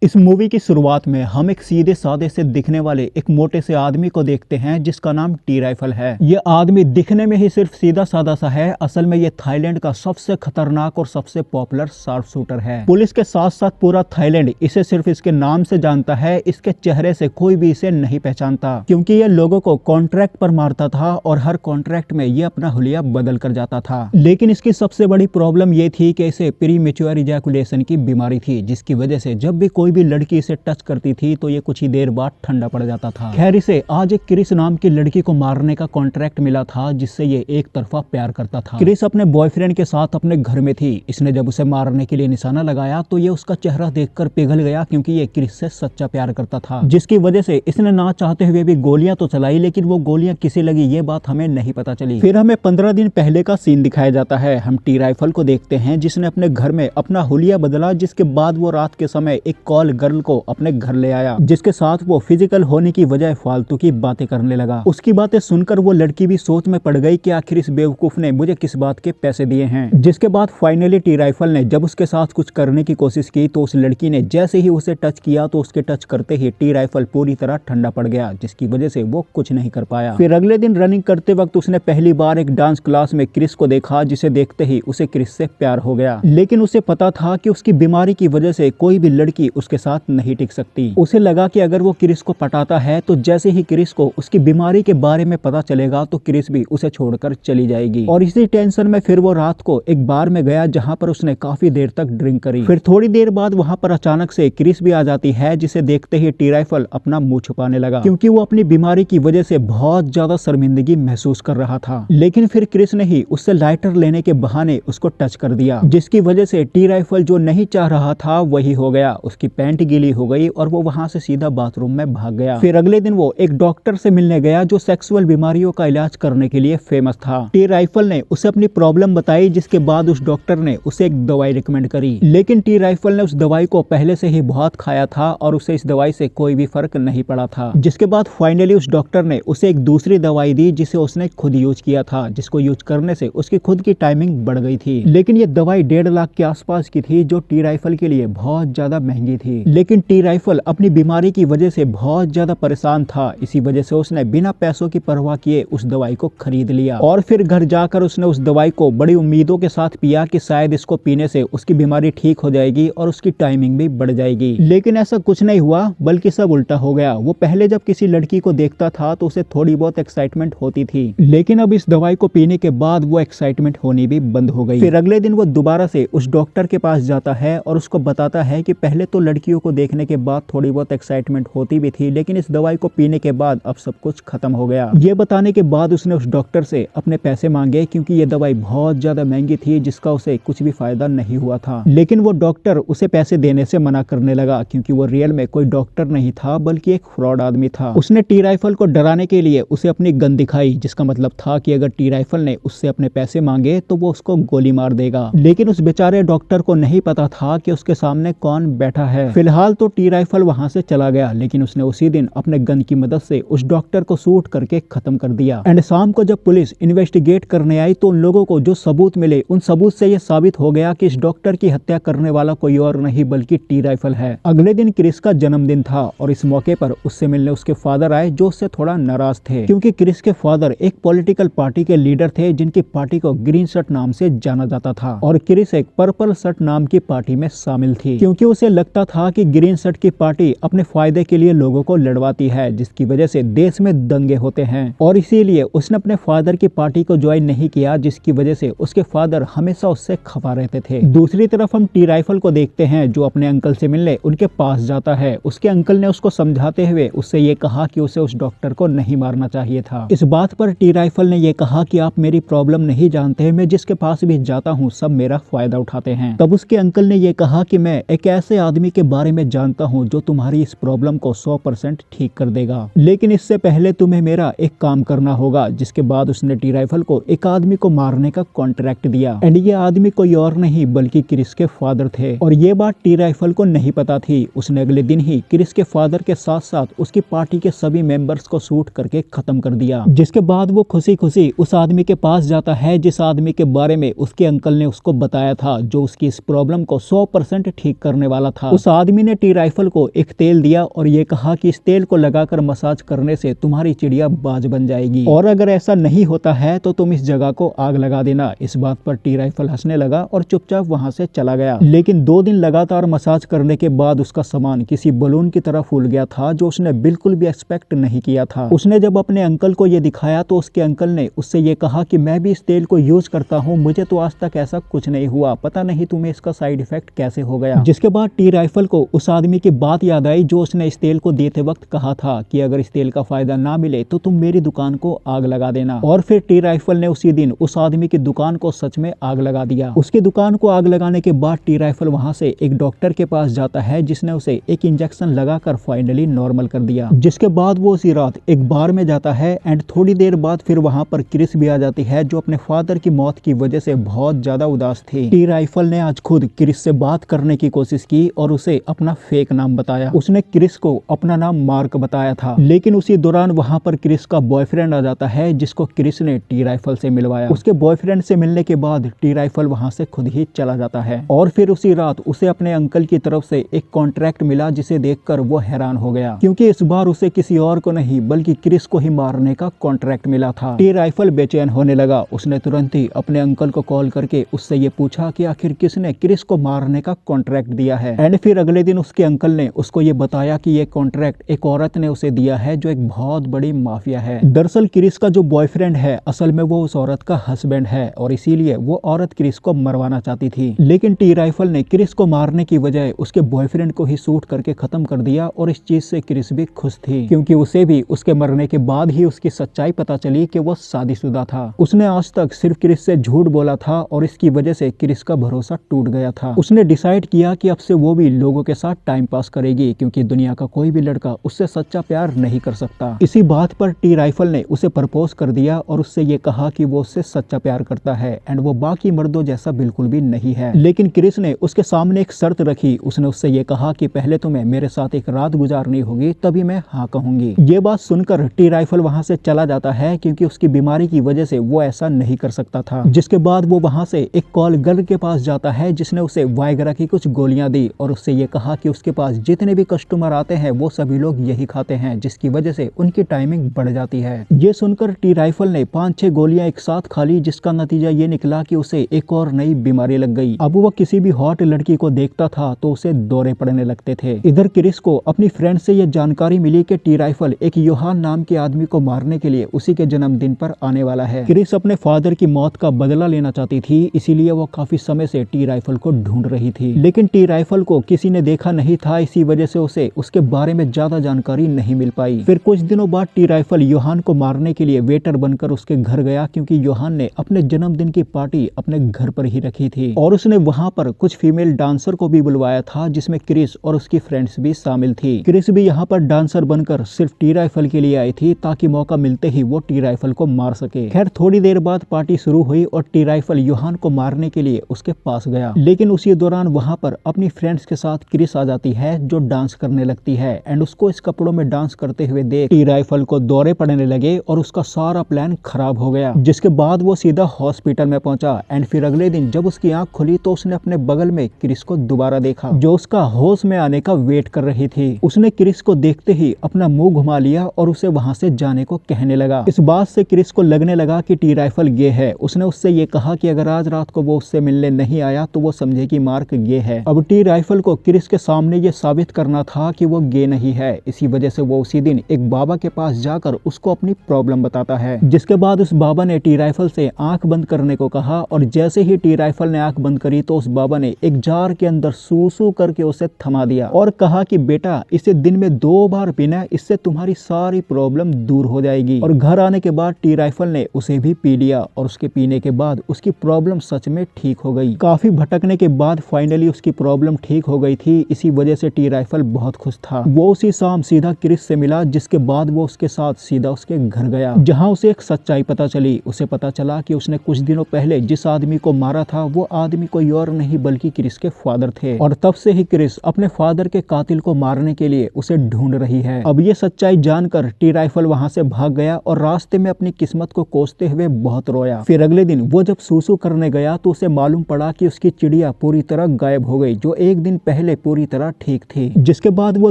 इस मूवी की शुरुआत में हम एक सीधे साधे से दिखने वाले एक मोटे से आदमी को देखते हैं जिसका नाम टी राइफल है। ये आदमी दिखने में ही सिर्फ सीधा साधा सा है, असल में ये थाईलैंड का सबसे खतरनाक और सबसे पॉपुलर शार्प शूटर है। पुलिस के साथ साथ पूरा थाईलैंड इसे सिर्फ इसके नाम से जानता है, इसके चेहरे से कोई भी इसे नहीं पहचानता, क्योंकि ये लोगों को कॉन्ट्रैक्ट पर मारता था और हर कॉन्ट्रैक्ट में ये अपना हुलिया बदल कर जाता था। लेकिन इसकी सबसे बड़ी प्रॉब्लम ये थी कि इसे प्री मैच्योर इजैकुलेशन की बीमारी थी, जिसकी वजह से जब भी कोई भी लड़की इसे टच करती थी तो ये कुछ ही देर बाद ठंडा पड़ जाता था। खैर, इसे आज एक क्रिस नाम की लड़की को मारने का कॉन्ट्रैक्ट मिला था, जिससे ये एक तरफा प्यार करता था। क्रिस अपने बॉयफ्रेंड के साथ अपने घर में थी। इसने जब उसे मारने के लिए निशाना लगाया तो ये उसका चेहरा देखकर पिघल गया, क्योंकि ये क्रिस से सच्चा प्यार करता था, जिसकी वजह से इसने ना चाहते हुए भी गोलियां तो चलाई, लेकिन वो गोलियां किसे लगी ये बात हमें नहीं पता चली। फिर हमें 15 दिन पहले का सीन दिखाया जाता है। हम टी राइफल को देखते हैं जिसने अपने घर में अपना हुलिया बदला, जिसके बाद वो रात के समय एक कॉल गर्ल को अपने घर ले आया, जिसके साथ वो फिजिकल होने की बजाय फालतू की बातें करने लगा। उसकी बातें सुनकर वो लड़की भी सोच में पड़ गई कि आखिर इस बेवकूफ ने मुझे किस बात के पैसे दिए हैं। जिसके बाद फाइनली टी राइफल ने जब उसके साथ कुछ करने की कोशिश की तो उस लड़की ने जैसे ही उसे टच किया तो उसके टच करते ही टी राइफल पूरी तरह ठंडा पड़ गया, जिसकी वजह से वो कुछ नहीं कर पाया। फिर अगले दिन रनिंग करते वक्त उसने पहली बार एक डांस क्लास में क्रिस को देखा, जिसे देखते ही उसे क्रिस से प्यार हो गया। लेकिन उसे पता था कि उसकी बीमारी की वजह से कोई भी लड़की उसके साथ नहीं टिक सकती। उसे लगा कि अगर वो क्रिस को पटाता है तो जैसे ही क्रिस को उसकी बीमारी के बारे में पता चलेगा तो क्रिस भी उसे छोड़कर चली जाएगी। और इसी टेंशन में फिर वो रात को एक बार में गया, जहां पर उसने काफी देर तक ड्रिंक करी। फिर थोड़ी देर बाद वहां पर अचानक से क्रिस भी आ जाती है, जिसे देखते ही टी राइफल अपना मुंह छुपाने लगा, क्योंकि वो अपनी बीमारी की वजह से बहुत ज्यादा शर्मिंदगी महसूस कर रहा था। लेकिन फिर क्रिस ने ही उससे लाइटर लेने के बहाने उसको टच कर दिया, जिसकी वजह से टी राइफल जो नहीं चाह रहा था वही हो गया। उसकी पैंट गीली हो गई और वो वहां से सीधा बाथरूम में भाग गया। फिर अगले दिन वो एक डॉक्टर से मिलने गया जो सेक्सुअल बीमारियों का इलाज करने के लिए फेमस था। टी राइफल ने उसे अपनी प्रॉब्लम बताई, जिसके बाद उस डॉक्टर ने उसे एक दवाई रिकमेंड करी। लेकिन टी राइफल ने उस दवाई को पहले से ही बहुत खाया था और उसे इस दवाई से कोई भी फर्क नहीं पड़ा था। जिसके बाद फाइनली उस डॉक्टर ने उसे एक दूसरी दवाई दी, जिसे उसने खुद यूज किया था, जिसको यूज करने से उसकी खुद की टाइमिंग बढ़ गई थी। लेकिन ये दवाई 1.5 लाख के आसपास की थी, जो टी राइफल के लिए बहुत ज्यादा महंगी थी। लेकिन टी राइफल अपनी बीमारी की वजह से बहुत ज्यादा परेशान था, इसी वजह से उसने बिना पैसों की परवाह किए उस दवाई को खरीद लिया। और फिर घर जाकर उसने उस दवाई को बड़ी उम्मीदों के साथ पिया कि शायद इसको पीने से उसकी बीमारी ठीक हो जाएगी और उसकी टाइमिंग भी बढ़ जाएगी। लेकिन ऐसा कुछ नहीं हुआ, बल्कि सब उल्टा हो गया। वो पहले जब किसी लड़की को देखता था तो उसे थोड़ी बहुत एक्साइटमेंट होती थी, लेकिन अब इस दवाई को पीने के बाद वो एक्साइटमेंट होनी भी बंद हो गई। फिर अगले दिन वो दोबारा से उस डॉक्टर के पास जाता है और उसको बताता है कि पहले तो लड़कियों को देखने के बाद थोड़ी बहुत एक्साइटमेंट होती भी थी, लेकिन इस दवाई को पीने के बाद अब सब कुछ खत्म हो गया। ये बताने के बाद उसने उस डॉक्टर से अपने पैसे मांगे, क्योंकि ये दवाई बहुत ज्यादा महंगी थी, जिसका उसे कुछ भी फायदा नहीं हुआ था। लेकिन वो डॉक्टर उसे पैसे देने से मना करने लगा, क्योंकि वो रियल में कोई डॉक्टर नहीं था, बल्कि एक फ्रॉड आदमी था। उसने टी राइफल को डराने के लिए उसे अपनी गन दिखाई, जिसका मतलब था कि अगर टी राइफल ने उससे अपने पैसे मांगे तो वो उसको गोली मार देगा। लेकिन उस बेचारे डॉक्टर को नहीं पता था कि उसके सामने कौन बैठा है। फिलहाल तो टी राइफल वहां से चला गया, लेकिन उसने उसी दिन अपने गन की मदद से उस डॉक्टर को शूट करके खत्म कर दिया। एंड शाम को जब पुलिस इन्वेस्टिगेट करने आई तो उन लोगों को जो सबूत मिले, उन सबूत से यह साबित हो गया कि इस डॉक्टर की हत्या करने वाला कोई और नहीं बल्कि टी राइफल है। अगले दिन क्रिस का जन्मदिन था और इस मौके पर उससे मिलने उसके फादर आए, जो उससे थोड़ा नाराज थे, क्योंकि क्रिस के फादर एक पॉलिटिकल पार्टी के लीडर थे, जिनकी पार्टी को ग्रीन शर्ट नाम से जाना जाता था, और क्रिस एक पर्पल शर्ट नाम की पार्टी में शामिल थी, क्योंकि उसे लगता था कि ग्रीन शर्ट की पार्टी अपने फायदे के लिए लोगों को लड़वाती है, जिसकी वजह से देश में दंगे होते हैं। और इसीलिए उसने अपने फादर की पार्टी को ज्वाइन नहीं किया, जिसकी वजह से उसके फादर हमेशा उससे खफा रहते थे। दूसरी तरफ हम टी राइफल को देखते हैं, जो अपने अंकल से मिलने उनके पास जाता है। उसके अंकल ने उसको समझाते हुए उससे ये कहा कि उसे उस डॉक्टर को नहीं मारना चाहिए था। इस बात पर टी राइफल ने ये कहा कि आप मेरी प्रॉब्लम नहीं जानते, मैं जिसके पास भी जाता हूँ सब मेरा फायदा उठाते हैं। तब उसके अंकल ने ये कहा कि मैं एक ऐसे आदमी के बारे में जानता हूँ जो तुम्हारी इस प्रॉब्लम को 100% ठीक कर देगा, लेकिन इससे पहले तुम्हें मेरा एक काम करना होगा। जिसके बाद उसने टी राइफल को एक आदमी को मारने का कॉन्ट्रैक्ट दिया, एंड ये आदमी कोई और नहीं बल्कि क्रिस के फादर थे। और ये बात टी राइफल को नहीं पता थी। उसने अगले दिन ही क्रिस के फादर के साथ साथ उसकी पार्टी के सभी मेंबर्स को शूट करके खत्म कर दिया। जिसके बाद वो खुशी खुशी उस आदमी के पास जाता है, जिस आदमी के बारे में उसके अंकल ने उसको बताया था, जो उसकी इस प्रॉब्लम को 100% ठीक करने वाला था। उस उस आदमी ने टी राइफल को एक तेल दिया और ये कहा कि इस तेल को लगाकर मसाज करने से तुम्हारी चिड़िया बाज बन जाएगी, और अगर ऐसा नहीं होता है तो तुम इस जगह को आग लगा देना। इस बात पर टी राइफल हंसने लगा और चुपचाप वहां से चला गया। लेकिन 2 दिन लगातार मसाज करने के बाद उसका सामान किसी बलून की तरह फूल गया था, जो उसने बिल्कुल भी एक्सपेक्ट नहीं किया था। उसने जब अपने अंकल को ये दिखाया तो उसके अंकल ने उससे ये कहा कि मैं भी इस तेल को यूज करता हूँ, मुझे तो आज तक ऐसा कुछ नहीं हुआ, पता नहीं तुम्हें इसका साइड इफेक्ट कैसे हो गया। जिसके बाद टी राइफल को उस आदमी की बात याद आई जो उसने इस तेल को देते वक्त कहा था कि अगर इस तेल का फायदा ना मिले तो तुम मेरी दुकान को आग लगा देना। और फिर टी राइफल ने उसी दिन उस आदमी की दुकान को सच में आग लगा दिया। उसकी दुकान को आग लगाने के बाद टी राइफल वहां से एक डॉक्टर के पास जाता है, जिसने उसे एक इंजेक्शन लगाकर फाइनली नॉर्मल कर दिया। जिसके बाद वो उसी रात एक बार में जाता है एंड थोड़ी देर बाद फिर वहां पर क्रिस भी आ जाती है, जो अपने फादर की मौत की वजह से बहुत ज्यादा उदास थी। टी राइफल ने आज खुद क्रिस से बात करने की कोशिश की और उसे अपना फेक नाम बताया। उसने क्रिस को अपना नाम मार्क बताया था, लेकिन उसी दौरान वहां पर क्रिस का बॉयफ्रेंड आ जाता है, जिसको क्रिस ने टी राइफल से मिलवाया। उसके बॉयफ्रेंड से मिलने के बाद टी राइफल वहां से खुद ही चला जाता है और फिर उसी रात उसे अपने अंकल की तरफ से एक कॉन्ट्रैक्ट मिला, जिसे देखकर वो हैरान हो गया, क्योंकि इस बार उसे किसी और को नहीं बल्कि क्रिस को ही मारने का कॉन्ट्रैक्ट मिला था। टी राइफल बेचैन होने लगा। उसने तुरंत ही अपने अंकल को कॉल करके उससे ये पूछा कि आखिर किसने क्रिस को मारने का कॉन्ट्रैक्ट दिया है। एंड फिर अगले दिन उसके अंकल ने उसको ये बताया कि ये कॉन्ट्रैक्ट एक औरत ने उसे दिया है, जो एक बहुत बड़ी माफिया है। दरअसल क्रिस का जो बॉयफ्रेंड है असल में वो उस औरत का हस्बैंड है और इसीलिए वो औरत क्रिस को मरवाना चाहती थी। लेकिन टी राइफल ने क्रिस को मारने की बजाय उसके बॉयफ्रेंड को ही शूट करके खत्म कर दिया और इस चीज से क्रिस भी खुश थी, क्योंकि उसे भी उसके मरने के बाद ही उसकी सच्चाई पता चली कि वो शादीशुदा था। उसने आज तक सिर्फ क्रिस से झूठ बोला था और इसकी वजह से क्रिस का भरोसा टूट गया था। उसने डिसाइड किया कि अब से वो भी लोगों के साथ टाइम पास करेगी, क्योंकि दुनिया का कोई भी लड़का उससे सच्चा प्यार नहीं कर सकता। इसी बात पर टी राइफल ने उसे प्रपोज कर दिया और उससे ये कहा कि वो उससे सच्चा प्यार करता है एंड वो बाकी मर्दों जैसा बिल्कुल भी नहीं है। लेकिन क्रिस ने उसके सामने एक शर्त रखी। उसने उससे ये कहा कि पहले तुम्हें मेरे साथ एक रात गुजारनी होगी, तभी मैं हाँ कहूंगी। ये बात सुनकर टी राइफल वहां से चला जाता है, क्योंकि उसकी बीमारी की वजह से वो ऐसा नहीं कर सकता था। जिसके बाद वो वहां से एक कॉल गर्ल के पास जाता है, जिसने उसे वाइग्रा की कुछ गोलियां दी और उससे ये कहा कि उसके पास जितने भी कस्टमर आते हैं वो सभी लोग यही खाते हैं, जिसकी वजह से उनकी टाइमिंग बढ़ जाती है। ये सुनकर टी राइफल ने 5-6 गोलियां एक साथ खा ली, जिसका नतीजा ये निकला कि उसे एक और नई बीमारी लग गई। अब वो किसी भी हॉट लड़की को देखता था तो उसे दौरे पड़ने लगते थे। इधर क्रिस को अपनी फ्रेंड से यह जानकारी मिली कि टी राइफल एक योहान नाम के आदमी को मारने के लिए उसी के जन्मदिन पर आने वाला है। क्रिस अपने फादर की मौत का बदला लेना चाहती थी, इसीलिए वो काफी समय से टी राइफल को ढूंढ रही थी। लेकिन टी राइफल को किसी ने देखा नहीं था, इसी वजह से उसे उसके बारे में ज्यादा जानकारी नहीं मिल पाई। फिर कुछ दिनों बाद टी राइफल योहान को मारने के लिए वेटर बनकर उसके घर गया, क्योंकि योहान ने अपने जन्मदिन की पार्टी अपने घर पर ही रखी थी और उसने वहां पर कुछ फीमेल डांसर को भी बुलवाया था, जिसमें क्रिस और उसकी फ्रेंड्स भी शामिल थी। क्रिस भी यहाँ पर डांसर बनकर सिर्फ टी राइफल के लिए आई थी, ताकि मौका मिलते ही वो टी राइफल को मार सके। खैर थोड़ी देर बाद पार्टी शुरू हुई और टी राइफल योहान को मारने के लिए उसके पास गया। लेकिन उसी दौरान वहां पर अपनी फ्रेंड्स के साथ क्रिस आ जाती है, जो डांस करने लगती है एंड उसको इस कपड़ों में डांस करते हुए देख टी राइफल को दौरे पड़ने लगे और उसका सारा प्लान खराब हो गया। जिसके बाद वो सीधा हॉस्पिटल में पहुंचा एंड फिर अगले दिन जब उसकी आंख खुली तो उसने अपने बगल में क्रिस को दोबारा देखा, जो उसका होश में आने का वेट कर रही थी। उसने क्रिस को देखते ही अपना मुंह घुमा लिया और उसे वहां से जाने को कहने लगा। इस बात से क्रिस को लगने लगा कि टी राइफल गे है। उसने उससे ये कहा कि अगर आज रात को वो उससे मिलने नहीं आया तो वो समझे कि मार्क गे है। अब टी राइफल को क्रिस के सामने ये साबित करना था कि वो गे नहीं है। इसी वजह से वो उसी दिन एक बाबा के पास जाकर उसको अपनी प्रॉब्लम बताता है, जिसके बाद उस बाबा ने टी राइफल से आंख बंद करने को कहा और जैसे ही टी राइफल ने आंख बंद करी तो उस बाबा ने एक जार के अंदर सूसू करके उसे थमा दिया और कहा कि बेटा इसे दिन में 2 बार पीना, इससे तुम्हारी सारी प्रॉब्लम दूर हो जाएगी। और घर आने के बाद टी राइफल ने उसे भी पी लिया और उसके पीने के बाद उसकी प्रॉब्लम सच में ठीक हो गई। काफी भटकने के बाद फाइनली उसकी प्रॉब्लम ठीक हो गई थी। इसी वजह से टी राइफल बहुत खुश था। वो उसी शाम सीधा क्रिस से मिला, जिसके बाद वो उसके साथ सीधा उसके घर गया, जहाँ उसे एक सच्चाई पता चली। उसे पता चला कि उसने कुछ दिनों पहले जिस आदमी को मारा था वो आदमी कोई और नहीं बल्कि क्रिस के फादर थे और तब से ही क्रिस अपने फादर के कातिल को मारने के लिए उसे ढूंढ रही है। अब ये सच्चाई जानकर टी राइफल वहां से भाग गया और रास्ते में अपनी किस्मत को कोसते हुए बहुत रोया। फिर अगले दिन वो जब सूसू करने गया तो उसे मालूम पड़ा कि उसकी चिड़िया पूरी तरह गायब हो गई, जो एक दिन पहले पहले पूरी तरह ठीक थी। जिसके बाद वो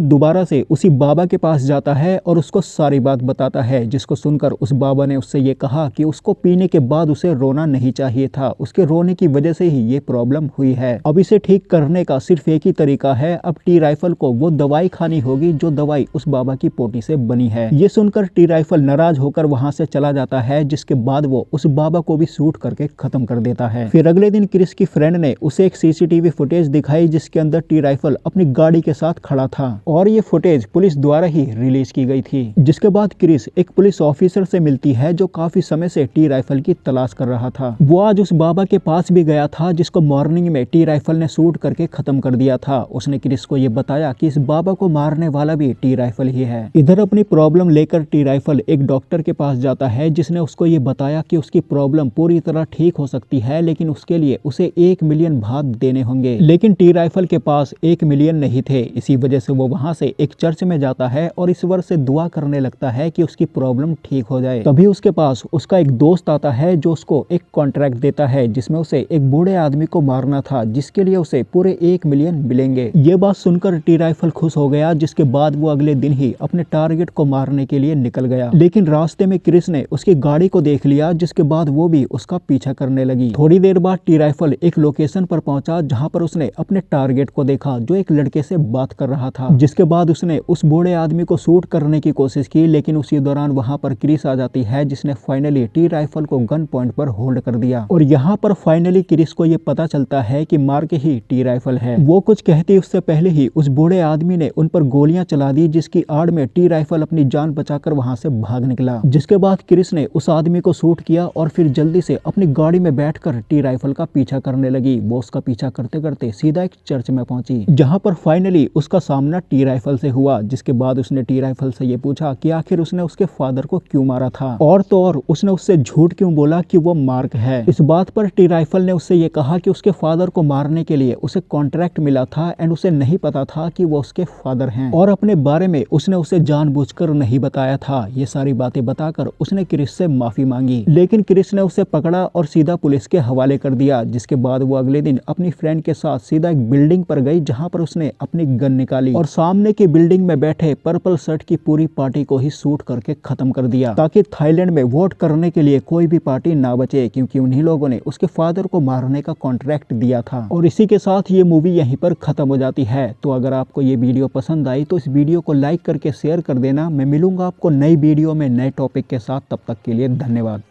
दोबारा से उसी बाबा के पास जाता है और उसको सारी बात बताता है, जिसको सुनकर उस बाबा ने उससे ये कहा कि उसको पीने के बाद उसे रोना नहीं चाहिए था, उसके रोने की वजह से ही ये प्रॉब्लम हुई है। अब इसे ठीक करने का सिर्फ एक ही तरीका है, अब टी राइफल को वो दवाई खानी होगी जो दवाई उस बाबा की पोटी से बनी है। ये सुनकर टी राइफल नाराज होकर वहां से चला जाता है, जिसके बाद वो उस बाबा को भी शूट करके खत्म कर देता है। फिर अगले दिन क्रिस की फ्रेंड ने उसे एक सीसीटीवी फुटेज दिखाई जिसके अंदर टी राइफल अपनी गाड़ी के साथ खड़ा था और ये फुटेज पुलिस द्वारा ही रिलीज की गई थी। जिसके बाद क्रिस एक पुलिस ऑफिसर से मिलती है जो काफी समय से टी राइफल की तलाश कर रहा था। वो आज उस बाबा के पास भी गया था जिसको मॉर्निंग में टी राइफल ने शूट करके खत्म कर दिया था। उसने क्रिस को ये बताया कि इस बाबा को मारने वाला भी टी राइफल ही है। इधर अपनी प्रॉब्लम लेकर टी राइफल एक डॉक्टर के पास जाता है जिसने उसको ये बताया कि उसकी प्रॉब्लम पूरी तरह ठीक हो सकती है, लेकिन उसके लिए उसे 1 मिलियन बात देने होंगे। लेकिन टी राइफल के पास 1 मिलियन नहीं थे। इसी वजह से वो वहां से एक चर्च में जाता है और ईश्वर से दुआ करने लगता है कि उसकी प्रॉब्लम ठीक हो जाए। तभी उसके पास उसका एक दोस्त आता है जो उसको एक कॉन्ट्रैक्ट देता है जिसमें उसे एक बूढ़े आदमी को मारना था, जिसके लिए उसे पूरे 1 मिलियन मिलेंगे। ये बात सुनकर टी राइफल खुश हो गया, जिसके बाद वो अगले दिन ही अपने टारगेट को मारने के लिए निकल गया। लेकिन रास्ते में क्रिस ने उसकी गाड़ी को देख लिया, जिसके बाद वो भी उसका पीछा करने लगी। थोड़ी देर बाद टी राइफल एक लोकेशन पर पहुंचा जहां पर उसने अपने टारगेट को देखा जो एक लड़के से बात कर रहा था। जिसके बाद उसने उस बूढ़े आदमी को शूट करने की कोशिश की, लेकिन उसी दौरान वहां पर क्रिस आ जाती है जिसने फाइनली टी राइफल को गन पॉइंट पर होल्ड कर दिया। और यहाँ पर फाइनली क्रिस को ये पता चलता है कि मार्क ही टी राइफल है। वो कुछ कहती उससे पहले ही उस बूढ़े आदमी ने उन पर गोलियां चला दी, जिसकी आड़ में टी राइफल अपनी जान बचाकर वहां से भाग निकला। जिसके बाद क्रिस ने उस आदमी को शूट किया और फिर जल्दी से अपनी गाड़ी में बैठकर टी राइफल का पीछा करने लगी। वो उसका पीछा करते करते सीधा एक चर्च में पहुंची, जहां पर फाइनली उसका सामना टी राइफल से हुआ। जिसके बाद उसने टी राइफल से ये पूछा कि आखिर उसने उसके फादर को क्यों मारा था, और तो और उसने उससे झूठ क्यों बोला कि वो मार्क है। इस बात पर टी राइफल ने उससे ये कहा कि उसके फादर को मारने के लिए उसे कॉन्ट्रैक्ट मिला था एंड उसे नहीं पता था कि वो उसके फादर हैं, और अपने बारे में उसने उसे जानबूझकर नहीं बताया था। ये सारी बातें बताकर उसने क्रिस से माफी मांगी, लेकिन क्रिस ने उसे पकड़ा और सीधा पुलिस के हवाले कर दिया। जिसके बाद वो अगले दिन अपनी फ्रेंड के साथ सीधा एक बिल्डिंग पर गई जहां पर उसने अपनी गन निकाली और सामने की बिल्डिंग में बैठे पर्पल शर्ट की पूरी पार्टी को ही शूट करके खत्म कर दिया, ताकि थाईलैंड में वोट करने के लिए कोई भी पार्टी ना बचे, क्योंकि उन्हीं लोगों ने उसके फादर को मारने का कॉन्ट्रैक्ट दिया था। और इसी के साथ ये मूवी यहीं पर खत्म हो जाती है। तो अगर आपको ये वीडियो पसंद आई तो इस वीडियो को लाइक करके शेयर कर देना। मैं मिलूंगा आपको नई वीडियो में नए टॉपिक के साथ, तब तक के लिए धन्यवाद।